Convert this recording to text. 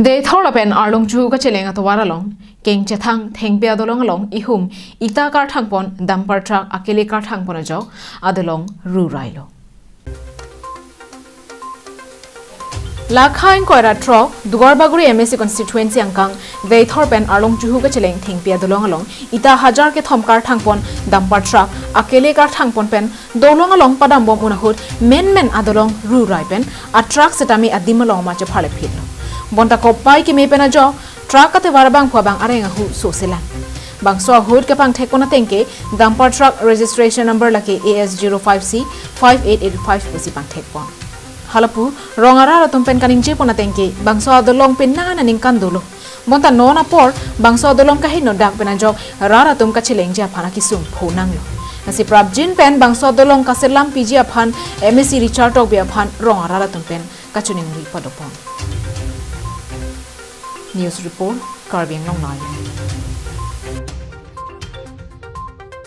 They thought up an Arlongchuhu kachilling at Waralong, keng chethang, pe adolong along, ihum, ita kar thangpon, Dampar Truck, akele kar thangpon ajo, adolong, rurailo. Lakhain koira tro, Dugarbaguri MSC constituency angkang, they thorp and Arlongchuhu kachilling, pe adolong along, ita hajar ke thom kar thangpon, Dampar Truck, akele kar thangpon pen, dolong along padam bom unahud, men adolong, rurai pen, a truck setami adimalong macho palepilo. Bonta kopai ki me pena jo truck ate warabang phwabang arenga hu sosilan bang so hud ke pang thekona tengke Dampar Truck registration number lake AS05C 5885 pusi pang thekpon halapu rongara ratum pen kaning je pona tengke bang so adolong pen na ning kandulo bonta nona por bang so adolong ka hin no dak pena jo rara tum ka chileng ja phana ki sum phonang lo nasi prabjin pen bang so adolong ka selam PG aphan MSC Richard tok be aphan rongara ratum pen kachuning ri padopon News report, Karbiang Long Lai.